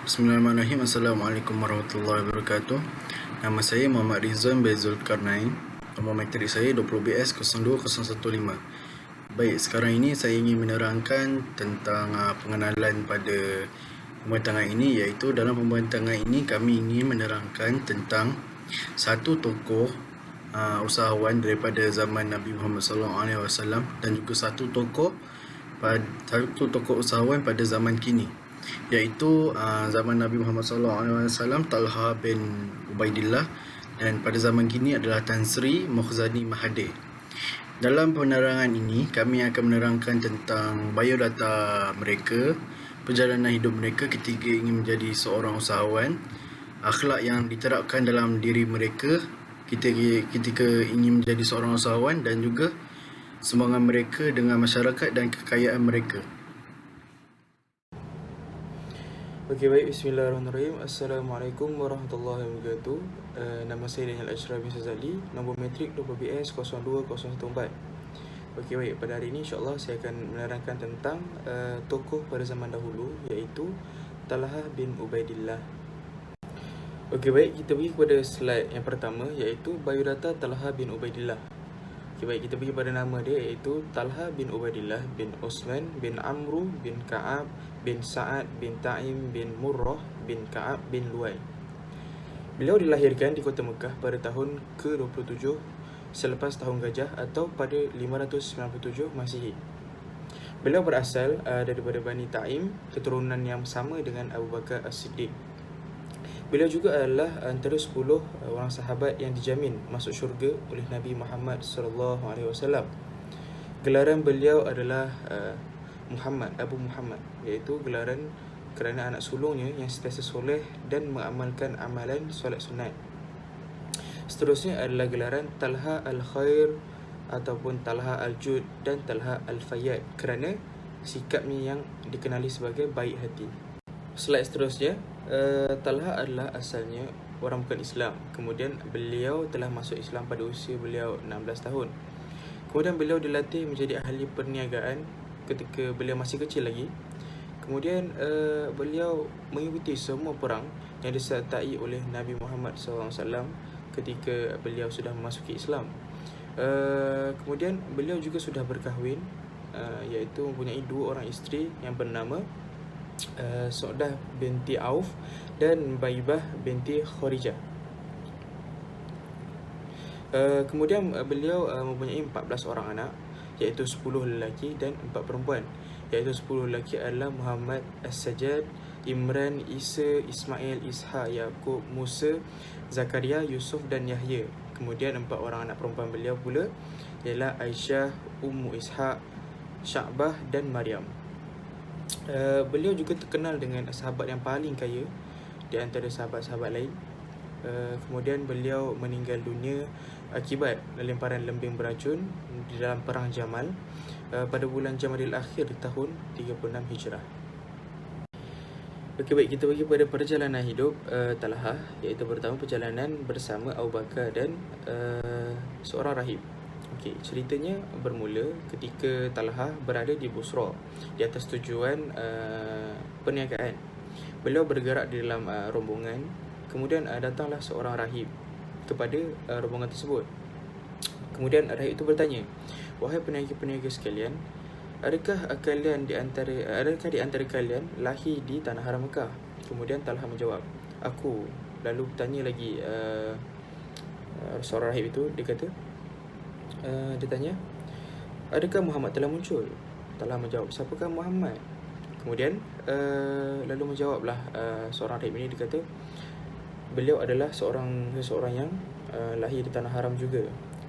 Bismillahirrahmanirrahim. Assalamualaikum warahmatullahi wabarakatuh. Nama saya Muhammad Rizwan bin Zulkarnain. Nombor matrik saya 20BS 02015. Baik, sekarang ini saya ingin menerangkan tentang pengenalan pada pembentangan ini, iaitu dalam pembentangan ini kami ingin menerangkan tentang satu tokoh usahawan daripada zaman Nabi Muhammad SAW dan juga satu tokoh usahawan pada zaman kini, iaitu zaman Nabi Muhammad SAW Talha bin Ubaidillah, dan pada zaman kini adalah Tan Sri Mukhzani Mahathir. Dalam penerangan ini kami akan menerangkan tentang biodata mereka, perjalanan hidup mereka ketika ingin menjadi seorang usahawan, akhlak yang diterapkan dalam diri mereka ketika ingin menjadi seorang usahawan, dan juga sumbangan mereka dengan masyarakat dan kekayaan mereka. Okey, baik. Bismillahirrahmanirrahim. Assalamualaikum warahmatullahi wabarakatuh. Nama saya Daniel Ashraf bin Sazali. Nombor matrik 20BS 02014. Okey, baik. Pada hari ini insyaAllah saya akan menerangkan tentang tokoh pada zaman dahulu, iaitu Talha bin Ubaidillah. Okey, baik. Kita pergi kepada slide yang pertama, iaitu biodata Talha bin Ubaidillah. Okey, baik. Kita pergi pada nama dia, iaitu Talha bin Ubaidillah bin Osman bin Amru bin Ka'ab bin Sa'ad bin Ta'im bin Murrah bin Ka'ab bin Luay. Beliau dilahirkan di kota Mekah pada tahun ke-27 selepas tahun gajah, atau pada 597 Masihi. Beliau berasal daripada Bani Ta'im, keturunan yang sama dengan Abu Bakar As-Siddiq. Beliau juga adalah antara 10 orang sahabat yang dijamin masuk syurga oleh Nabi Muhammad SAW. Gelaran beliau adalah Muhammad, Abu Muhammad, iaitu gelaran kerana anak sulungnya yang sentiasa soleh dan mengamalkan amalan solat sunat. Seterusnya adalah gelaran Talha Al-Khair ataupun Talha Al-Jud dan Talha Al-Fayyad kerana sikapnya yang dikenali sebagai baik hati. Slide seterusnya, Talha adalah asalnya orang bukan Islam. Kemudian beliau telah masuk Islam pada usia beliau 16 tahun. Kemudian beliau dilatih menjadi ahli perniagaan ketika beliau masih kecil lagi. Kemudian beliau mengikuti semua perang yang disertai oleh Nabi Muhammad SAW ketika beliau sudah memasuki Islam. Kemudian beliau juga sudah berkahwin, iaitu mempunyai 2 orang isteri yang bernama Saudah binti Auf dan Baibah binti Kharijah. Kemudian beliau mempunyai 14 orang anak, iaitu 10 lelaki dan 4 perempuan. Iaitu 10 lelaki adalah Muhammad As-Sajjad, Imran, Isa, Ismail, Ishaq, Yaqub, Musa, Zakaria, Yusuf dan Yahya. Kemudian 4 orang anak perempuan beliau pula ialah Aisyah, Ummu Ishaq, Sya'bah dan Maryam. Beliau juga terkenal dengan sahabat yang paling kaya di antara sahabat-sahabat lain. Kemudian beliau meninggal dunia akibat lemparan lembing beracun di dalam perang Jamal pada bulan Jamadil Akhir tahun 36 Hijrah. Okey, baik, kita pergi pada perjalanan hidup Talha, iaitu pertama perjalanan bersama Abu Bakar dan seorang rahib. Okey, ceritanya bermula ketika Talha berada di Busra di atas tujuan perniagaan. Beliau bergerak di dalam rombongan. Kemudian datanglah seorang rahib kepada rombongan tersebut. Kemudian rahib itu bertanya, "Wahai peniaga-peniaga sekalian, adakah di antara kalian lahir di tanah haram Mekah?" Kemudian Talha menjawab, "Aku." Lalu bertanya lagi seorang rahib itu, dia kata, dia tanya, "Adakah Muhammad telah muncul?" Talha menjawab, "Siapakah Muhammad?" Kemudian lalu menjawablah seorang rahib ini, dia kata, beliau adalah seseorang yang lahir di tanah haram juga.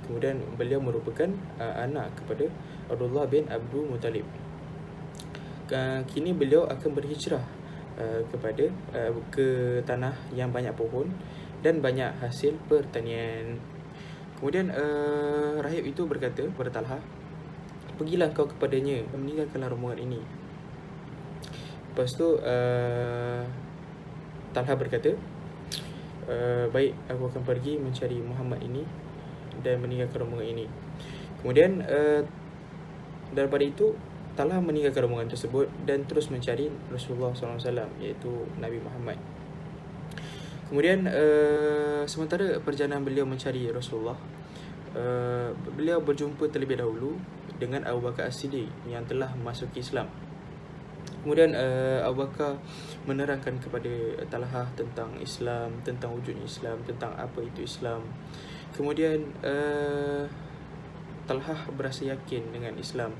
Kemudian beliau merupakan anak kepada Abdullah bin Abdul Muttalib. Kini beliau akan berhijrah ke tanah yang banyak pohon dan banyak hasil pertanian. Kemudian rahib itu berkata kepada Talha, "Pergilah kau kepadanya dan meninggalkanlah rombongan ini." Lepas tu Talha berkata, "Baik, aku akan pergi mencari Muhammad ini dan meninggalkan rombongan ini." Kemudian daripada itu Talha meninggalkan rombongan tersebut dan terus mencari Rasulullah SAW, iaitu Nabi Muhammad. Kemudian sementara perjalanan beliau mencari Rasulullah, beliau berjumpa terlebih dahulu dengan Abu Bakar As-Siddiq yang telah memasuki Islam. Kemudian Abu Bakar menerangkan kepada Talha tentang Islam, tentang wujudnya Islam, tentang apa itu Islam. Kemudian Talha berasa yakin dengan Islam,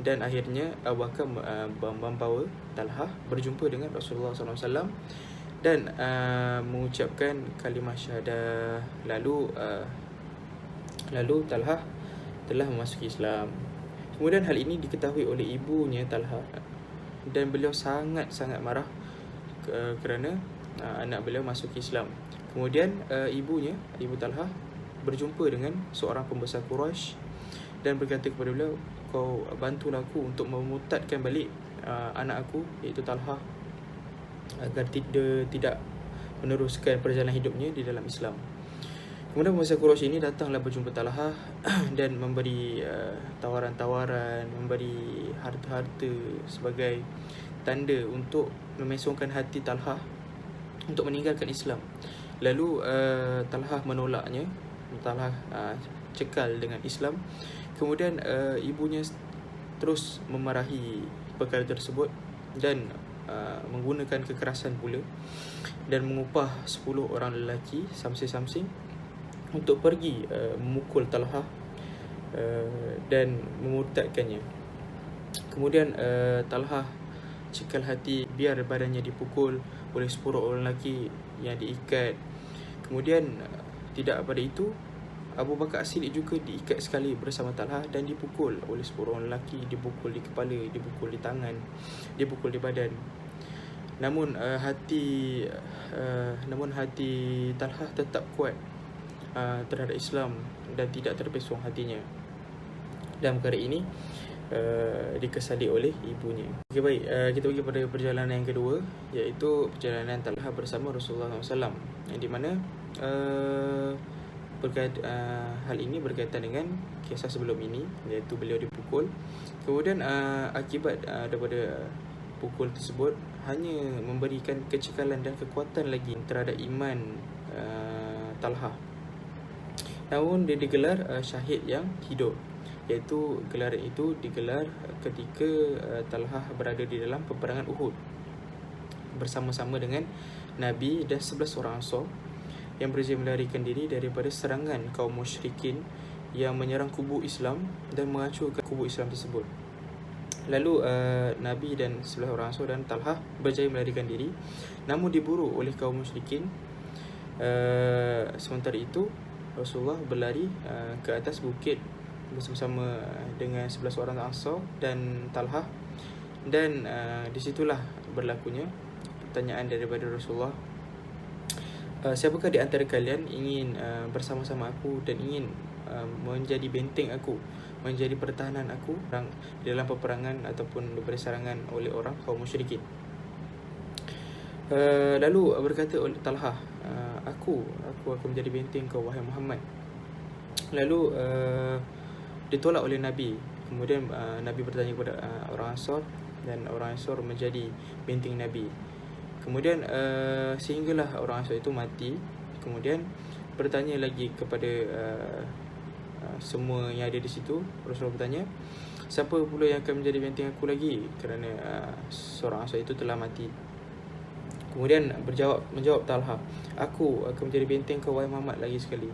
dan akhirnya Abu Bakar membawa Talha berjumpa dengan Rasulullah SAW dan mengucapkan kalimah syahadah. Lalu Talha telah memasuki Islam. Kemudian hal ini diketahui oleh ibunya Talha, dan beliau sangat marah kerana anak beliau masuk Islam. Kemudian ibu Talha berjumpa dengan seorang pembesar Quraisy dan berkata kepada beliau, "Kau bantulah aku untuk memurtadkan balik anak aku, iaitu Talha, agar tidak meneruskan perjalanan hidupnya di dalam Islam." Kemudian pembesar Quraisy ini datanglah berjumpa Talha dan memberi tawaran-tawaran, memberi harta-harta sebagai tanda untuk memesongkan hati Talha untuk meninggalkan Islam. Lalu Talha menolaknya. Talha cekal dengan Islam. Kemudian ibunya terus memarahi perkara tersebut dan menggunakan kekerasan pula, dan mengupah 10 orang lelaki samsing-samsing untuk pergi memukul Talha dan memurtadkannya. Kemudian Talha cekal hati biar badannya dipukul oleh 10 orang lelaki yang diikat. Kemudian tidak pada itu, Abu Bakar As-Siddiq juga diikat sekali bersama Talha dan dipukul oleh 10 orang lelaki, dipukul di kepala, dipukul di tangan, dipukul di badan. Namun hati Talha tetap kuat terhadap Islam dan tidak terpesong hatinya. Dan perkara ini dikesali oleh ibunya. Okey, baik, kita pergi pada perjalanan yang kedua, iaitu perjalanan Talha bersama Rasulullah SAW, yang di mana hal ini berkaitan dengan kisah sebelum ini, iaitu beliau dipukul. Kemudian akibat daripada pukul tersebut hanya memberikan kecekalan dan kekuatan lagi terhadap iman Talha. Namun dia digelar syahid yang hidup, iaitu gelaran itu digelar ketika Talha berada di dalam peperangan Uhud bersama-sama dengan Nabi dan 11 orang Ansar yang berjaya melarikan diri daripada serangan kaum musyrikin yang menyerang kubu Islam dan menghancurkan kubu Islam tersebut. Lalu Nabi dan 11 orang Ansar dan Talha berjaya melarikan diri, namun diburu oleh kaum musyrikin. Sementara itu Rasulullah berlari ke atas bukit bersama-sama dengan 11 orang Ansar dan Talha, dan disitulah berlakunya pertanyaan daripada Rasulullah, "Siapakah di antara kalian ingin bersama-sama aku dan ingin menjadi benteng aku, menjadi pertahanan aku dalam peperangan ataupun daripada serangan oleh orang kaum musyrikin?" Lalu berkata oleh Talha, aku akan menjadi benteng kau, wahai Muhammad." Lalu ditolak oleh Nabi. Kemudian Nabi bertanya kepada orang Ansar, dan orang Ansar menjadi benteng Nabi. Kemudian sehinggalah orang Ansar itu mati. Kemudian bertanya lagi kepada semua yang ada di situ. Rasulullah bertanya, "Siapa pula yang akan menjadi benteng aku lagi?" Kerana seorang Ansar itu telah mati. Kemudian menjawab Talha, "Aku akan menjadi benteng kau, wahai Muhammad, lagi sekali."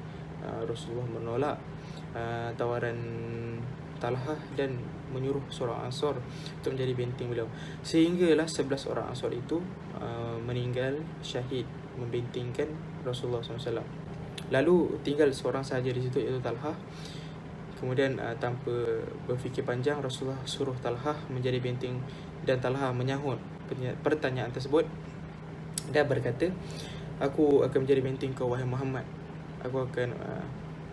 Rasulullah menolak tawaran Talha dan menyuruh seorang Ansar untuk menjadi benteng beliau. Sehinggalah 11 orang Ansar itu meninggal syahid membentengkan Rasulullah SAW. Lalu tinggal seorang sahaja di situ, iaitu Talha. Kemudian tanpa berfikir panjang, Rasulullah suruh Talha menjadi benteng, dan Talha menyahut pertanyaan tersebut dan berkata, "Aku akan menjadi benteng kau, wahai Muhammad. Aku akan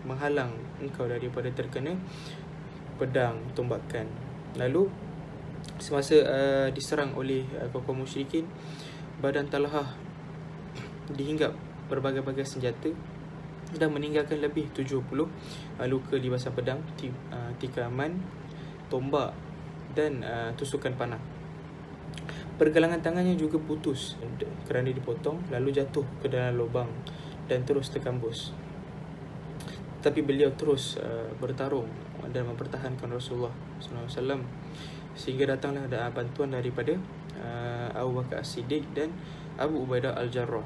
menghalang engkau daripada terkena pedang tombakan." Lalu semasa diserang oleh kaum musyrikin, badan Talha dihinggap berbagai-bagai senjata dan meninggalkan lebih 70 luka libasan pedang, tikaman, tombak dan tusukan panah. Pergelangan tangannya juga putus kerana dipotong, lalu jatuh ke dalam lubang dan terus terkambus. Tapi beliau terus bertarung dan mempertahankan Rasulullah SAW sehingga datanglah bantuan daripada Abu Bakar As-Siddiq dan Abu Ubaidah Al-Jarrah.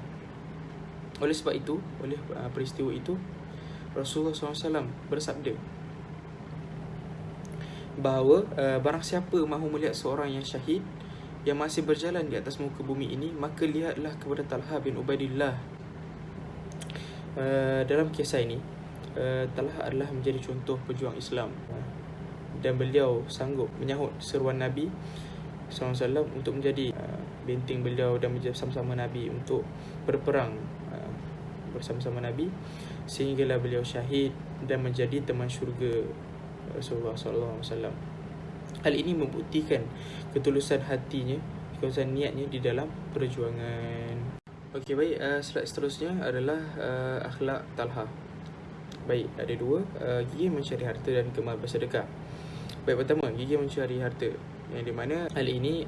Oleh sebab itu, oleh peristiwa itu, Rasulullah SAW bersabda bahawa barang siapa mahu melihat seorang yang syahid yang masih berjalan di atas muka bumi ini, maka lihatlah kepada Talha bin Ubaidillah. Dalam kisah ini, Talha adalah menjadi contoh pejuang Islam dan beliau sanggup menyahut seruan Nabi SAW untuk menjadi benteng beliau dan menjadi sama-sama Nabi untuk berperang bersama-sama Nabi, sehinggalah beliau syahid dan menjadi teman syurga Rasulullah SAW. Hal ini membuktikan ketulusan hatinya, ketulusan niatnya di dalam perjuangan. Okey, baik, slide seterusnya adalah akhlak Talha. Baik, ada dua, gigih mencari harta dan gemar bersedekah. Baik, pertama, gigih mencari harta, yang di mana hal ini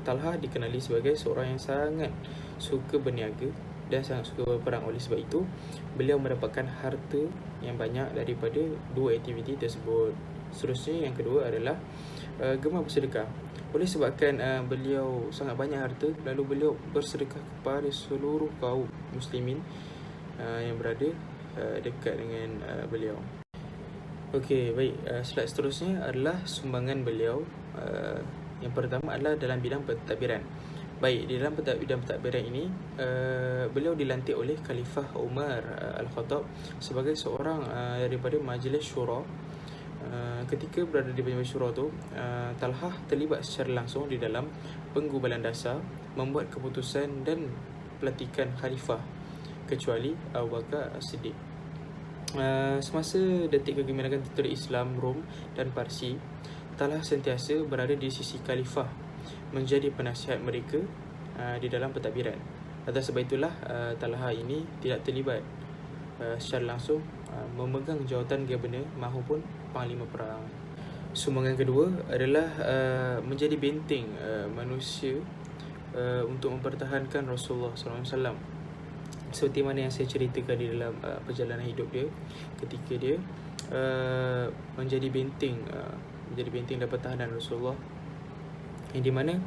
Talha dikenali sebagai seorang yang sangat suka berniaga dan sangat suka berperang. Oleh sebab itu, beliau mendapatkan harta yang banyak daripada dua aktiviti tersebut. Seterusnya, yang kedua adalah gemar bersedekah. Oleh sebabkan beliau sangat banyak harta, lalu beliau bersedekah kepada seluruh kaum muslimin yang berada dekat dengan beliau. Okey, baik, slide seterusnya adalah sumbangan beliau. Yang pertama adalah dalam bidang pentadbiran. Baik, di dalam bidang pentadbiran ini, beliau dilantik oleh Khalifah Umar Al-Khattab sebagai seorang daripada Majlis Syura. Ketika berada di Majlis Syura tu, Talha terlibat secara langsung di dalam penggubalan dasar, membuat keputusan dan pelantikan khalifah, kecuali Abu Bakar As-Siddiq. Semasa detik kegemilangan tentera Islam Rom dan Parsi, Talha sentiasa berada di sisi khalifah, menjadi penasihat mereka di dalam pentadbiran. Atas sebab itulah Talha ini tidak terlibat secara langsung memegang jawatan Gubernur maupun Panglima Perang. Sumbangan kedua adalah menjadi benteng manusia untuk mempertahankan Rasulullah SAW. Seperti mana yang saya ceritakan di dalam perjalanan hidup dia, ketika dia menjadi benteng dan pertahanan Rasulullah, yang di mana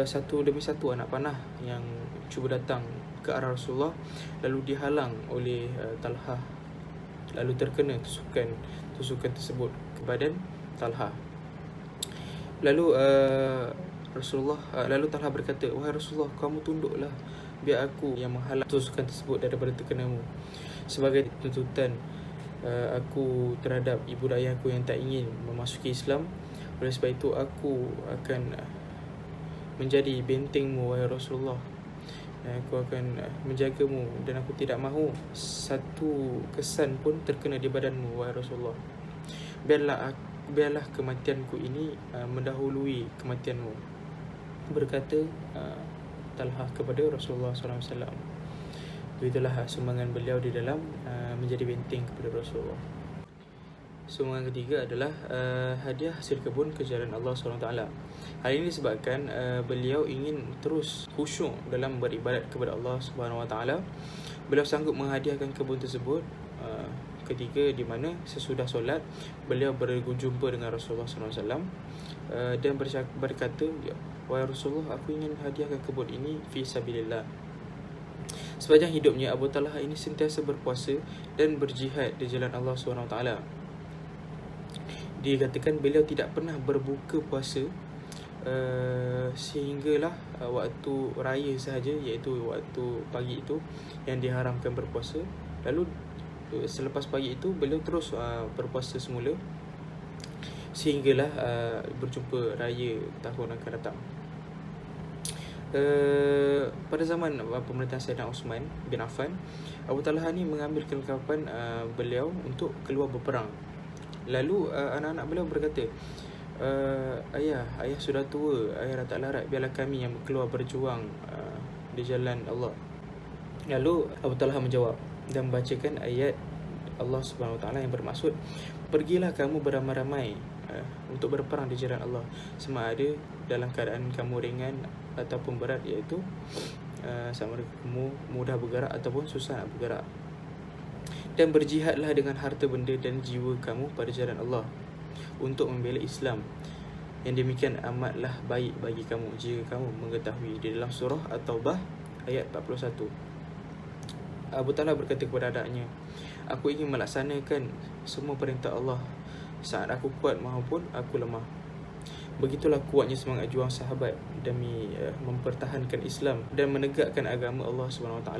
satu demi satu anak panah yang cuba datang ke arah Rasulullah lalu dihalang oleh Talha, lalu terkena tusukan tersebut ke badan Talha. Lalu lalu Talha berkata, "Wahai Rasulullah, kamu tunduklah, biar aku yang menghalang tusukan tersebut daripada terkenamu, sebagai tuntutan aku terhadap ibu dan ayahku yang tak ingin memasuki Islam. Oleh sebab itu aku akan menjadi bentengmu, wahai Rasulullah. Aku akan menjagamu dan aku tidak mahu satu kesan pun terkena di badanmu, wahai Rasulullah. Biarlah kematianku ini mendahului kematianmu." Berkata Talha kepada Rasulullah SAW. Itulah sumbangan beliau di dalam menjadi benteng kepada Rasulullah. Sumbangan ketiga adalah hadiah hasil kebun ke jalan Allah SWT. Hal ini disebabkan beliau ingin terus khusyuk dalam beribadat kepada Allah SWT. Beliau sanggup menghadiahkan kebun tersebut ketika di mana sesudah solat beliau berjumpa dengan Rasulullah SAW dan berkata, "Wahai Rasulullah, aku ingin hadiahkan kebun ini fi sabilillah." Sepanjang hidupnya, Abu Talha ini sentiasa berpuasa dan berjihad di jalan Allah SWT. Dikatakan beliau tidak pernah berbuka puasa sehinggalah waktu raya sahaja, iaitu waktu pagi itu yang diharamkan berpuasa. Lalu selepas pagi itu beliau terus berpuasa semula sehinggalah berjumpa raya tahun akan datang. Pada zaman pemerintahan Sayyidina Osman bin Affan, Abu Talha ni mengambil kelengkapan beliau untuk keluar berperang. Lalu anak-anak beliau berkata, ayah sudah tua, ayah dah tak larat, biarlah kami yang keluar berjuang di jalan Allah." Lalu Abu Talha menjawab dan membacakan ayat Allah SWT yang bermaksud, Pergilah kamu beramai-ramai untuk berperang di jalan Allah, sama ada dalam keadaan kamu ringan ataupun berat, iaitu sama ada kamu mudah bergerak ataupun susah nak bergerak. Dan berjihadlah dengan harta benda dan jiwa kamu pada jalan Allah untuk membela Islam. Yang demikian amatlah baik bagi kamu jika kamu mengetahui. Di dalam surah At-Taubah ayat 41. Abu Talha berkata kepada adaknya, aku ingin melaksanakan semua perintah Allah saat aku kuat maupun aku lemah. Begitulah kuatnya semangat juang sahabat demi mempertahankan Islam dan menegakkan agama Allah SWT.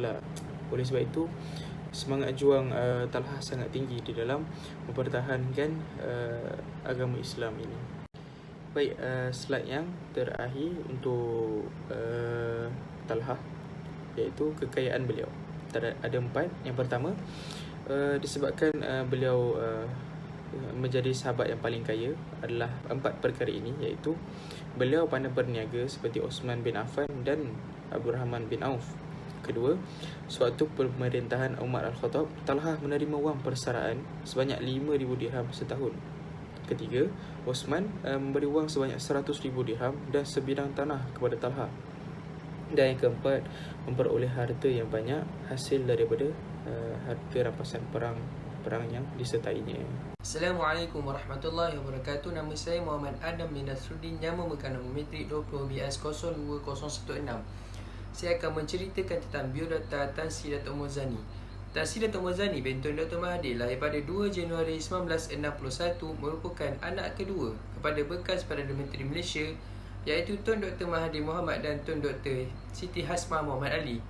Oleh sebab itu, semangat juang Talha sangat tinggi di dalam mempertahankan agama Islam ini. Baik, slide yang terakhir untuk Talha, iaitu kekayaan beliau. Ada 4. Yang pertama, disebabkan beliau menjadi sahabat yang paling kaya adalah 4 perkara ini, iaitu beliau pandai berniaga seperti Osman bin Affan dan Abdul Rahman bin Auf. Kedua, suatu pemerintahan Umar Al-Khattab, Talha menerima wang persaraan sebanyak 5,000 dirham setahun. Ketiga, Osman memberi wang sebanyak 100,000 dirham dan sebidang tanah kepada Talha. Dan yang keempat, memperoleh harta yang banyak hasil daripada harta rampasan perang yang disertainya. Assalamualaikum warahmatullahi wabarakatuh. Nama saya Muhammad Adam bin Nasruddin yang memegang nombor metrik 20BS02016. Saya akan menceritakan tentang biodata Tan Sri Dato' Mozani. Tan Sri Dato' Mozani binti Dr. Mahathir lahir pada 2 Januari 1961, merupakan anak kedua kepada bekas Perdana Menteri Malaysia iaitu Tun Dr. Mahathir Mohamad dan Tun Dr. Siti Hasmah Muhammad Ali.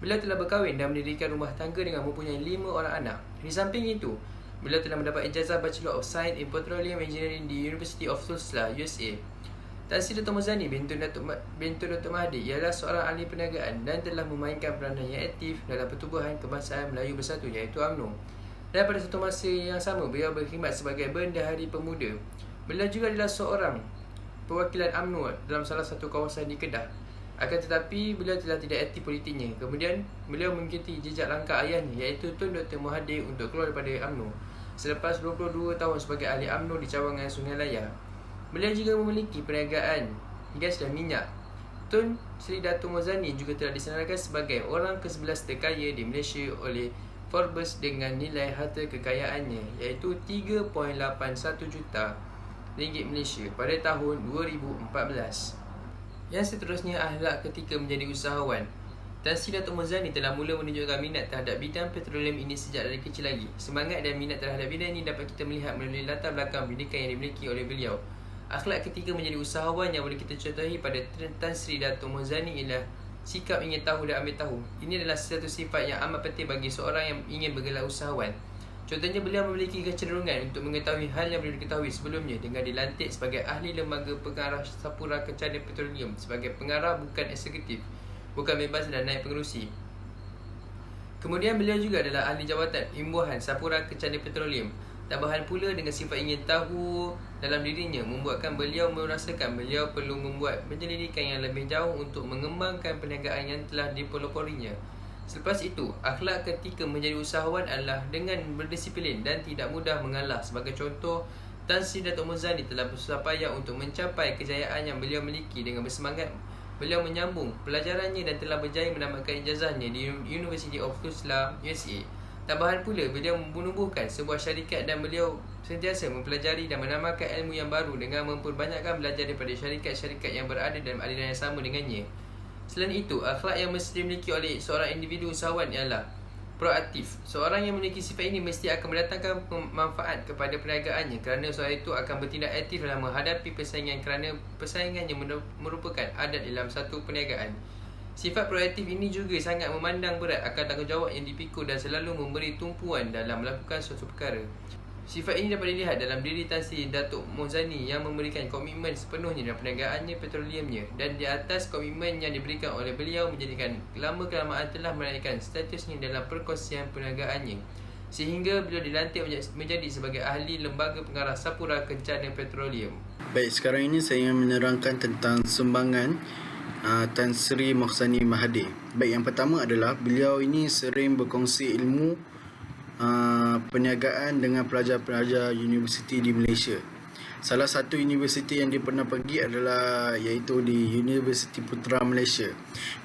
Beliau telah berkahwin dan mendirikan rumah tangga dengan mempunyai 5 orang anak. Di samping itu, beliau telah mendapat ijazah Bachelor of Science in Petroleum Engineering di University of Tulsa, USA. Tan Sri Dato' Mozani binti Dr. Mahathir ialah seorang ahli perniagaan dan telah memainkan peranan yang aktif dalam Pertubuhan Kebangsaan Melayu Bersatu iaitu UMNO. Dan pada satu masa yang sama, beliau berkhidmat sebagai Bendahari Pemuda. Beliau juga adalah seorang perwakilan UMNO dalam salah satu kawasan di Kedah. Akan tetapi, beliau telah tidak aktif politiknya. Kemudian, beliau mengikuti jejak langkah ayahnya iaitu Tun Dr. Mahathir untuk keluar daripada UMNO selepas 22 tahun sebagai ahli UMNO di cawangan Sungai Layar. Beliau juga memiliki perniagaan gas dan minyak. Tun Sri Dato' Mozani juga telah disenaraikan sebagai orang ke-11 terkaya di Malaysia oleh Forbes dengan nilai harta kekayaannya iaitu 3.81 juta ringgit Malaysia pada tahun 2014. Yang seterusnya, akhlak ketika menjadi usahawan. Tan Sri Dato' Mozani telah mula menunjukkan minat terhadap bidang petroleum ini sejak dari kecil lagi. Semangat dan minat terhadap bidang ini dapat kita melihat melalui latar belakang pendidikan yang dimiliki oleh beliau. Akhlak ketika menjadi usahawan yang boleh kita contohi pada Tan Sri Dato' Mozani ialah sikap ingin tahu dan ambil tahu. Ini adalah satu sifat yang amat penting bagi seorang yang ingin bergelar usahawan. Contohnya, beliau memiliki kecenderungan untuk mengetahui hal yang belum diketahui sebelumnya dengan dilantik sebagai ahli lembaga pengarah Sapura Kencana Petroleum sebagai pengarah bukan eksekutif, bukan bebas dan naik pengerusi. Kemudian beliau juga adalah ahli jawatan imbuhan Sapura Kencana Petroleum. Tambahan pula dengan sifat ingin tahu dalam dirinya membuatkan beliau merasakan beliau perlu membuat penyelidikan yang lebih jauh untuk mengembangkan perniagaan yang telah dipeloporinya. Selepas itu, akhlak ketika menjadi usahawan adalah dengan berdisiplin dan tidak mudah mengalah. Sebagai contoh, Tan Sri Dato' Mozani telah bersusah payah untuk mencapai kejayaan yang beliau miliki. Dengan bersemangat, beliau menyambung pelajarannya dan telah berjaya mendapatkan ijazahnya di University of Tulsa, USA. Tambahan pula, beliau menubuhkan sebuah syarikat dan beliau sentiasa mempelajari dan menambahkan ilmu yang baru dengan memperbanyakkan belajar daripada syarikat-syarikat yang berada dalam aliran yang sama dengannya. Selain itu, akhlak yang mesti dimiliki oleh seorang individu usahawan ialah proaktif. Seorang yang memiliki sifat ini mesti akan mendatangkan manfaat kepada perniagaannya kerana seorang itu akan bertindak aktif dalam menghadapi persaingan kerana persaingan yang merupakan adat dalam satu perniagaan. Sifat proaktif ini juga sangat memandang berat akan tanggungjawab yang dipikul dan selalu memberi tumpuan dalam melakukan suatu perkara. Sifat ini dapat dilihat dalam diri Tan Sri Dato' Mozani yang memberikan komitmen sepenuhnya dalam perniagaannya petroleumnya, dan di atas komitmen yang diberikan oleh beliau menjadikan lama-kelamaan telah menaikkan statusnya dalam perkongsian perniagaannya sehingga beliau dilantik menjadi sebagai ahli lembaga pengarah Sapura Kencana Petroleum. Baik, sekarang ini saya ingin menerangkan tentang sumbangan Tan Sri Mozani Mahathir. Baik, yang pertama adalah beliau ini sering berkongsi ilmu perniagaan dengan pelajar-pelajar universiti di Malaysia. Salah satu universiti yang dia pernah pergi adalah iaitu di Universiti Putra Malaysia.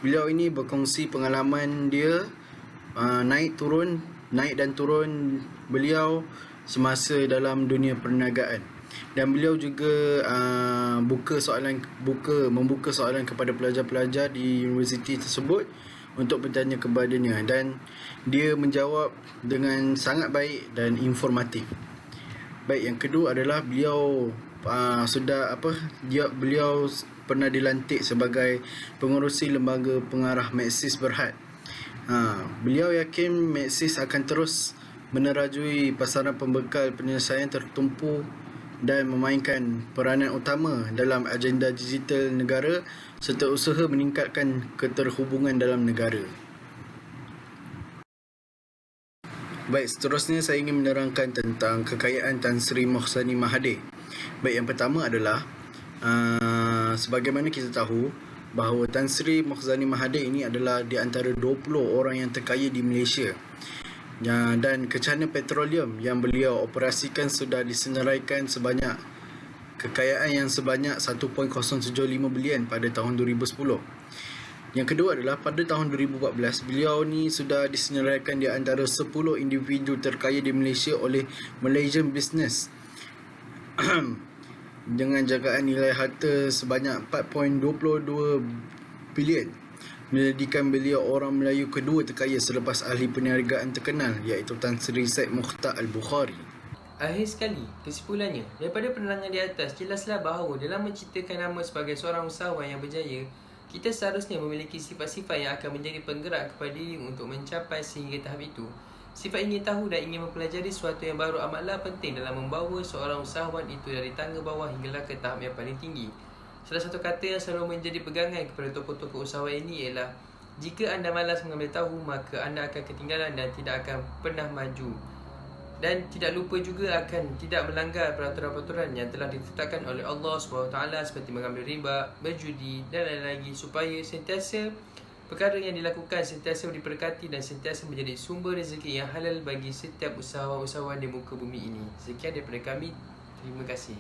Beliau ini berkongsi pengalaman dia naik dan turun beliau semasa dalam dunia perniagaan. Dan beliau juga membuka soalan kepada pelajar-pelajar di universiti tersebut untuk bertanya kepadanya, dan dia menjawab dengan sangat baik dan informatif. Baik, yang kedua adalah beliau pernah dilantik sebagai pengerusi lembaga pengarah Maxis Berhad. Beliau yakin Maxis akan terus menerajui pasaran pembekal penyelesaian tertumpu dan memainkan peranan utama dalam agenda digital negara serta usaha meningkatkan keterhubungan dalam negara. Baik, seterusnya saya ingin menerangkan tentang kekayaan Tan Sri Mohsani Mahathir. Baik, yang pertama adalah sebagaimana kita tahu bahawa Tan Sri Mohsani Mahathir ini adalah di antara 20 orang yang terkaya di Malaysia. Dan kecana petroleum yang beliau operasikan sudah disenaraikan sebanyak kekayaan yang sebanyak 1.075 bilion pada tahun 2010. Yang kedua adalah pada tahun 2014, beliau ni sudah disenaraikan di antara 10 individu terkaya di Malaysia oleh Malaysian Business dengan jagaan nilai harta sebanyak 4.22 bilion, menjadikan beliau orang Melayu kedua terkaya selepas ahli perniagaan terkenal iaitu Tan Sri Said Mukhtar Al-Bukhari. Akhir sekali, kesimpulannya, daripada penerangan di atas, jelaslah bahawa dalam menciptakan nama sebagai seorang usahawan yang berjaya, kita seharusnya memiliki sifat-sifat yang akan menjadi penggerak kepada diri untuk mencapai sehingga tahap itu. Sifat ingin tahu dan ingin mempelajari sesuatu yang baru amatlah penting dalam membawa seorang usahawan itu dari tangga bawah hinggalah ke tahap yang paling tinggi. Salah satu kata yang selalu menjadi pegangan kepada tokoh-tokoh usahawan ini ialah, jika anda malas mengambil tahu, maka anda akan ketinggalan dan tidak akan pernah maju. Dan tidak lupa juga akan tidak melanggar peraturan-peraturan yang telah ditetapkan oleh Allah SWT seperti mengambil riba, berjudi dan lain-lain lagi, supaya sentiasa perkara yang dilakukan sentiasa diberkati dan sentiasa menjadi sumber rezeki yang halal bagi setiap usahawan-usahawan di muka bumi ini. Sekian daripada kami. Terima kasih.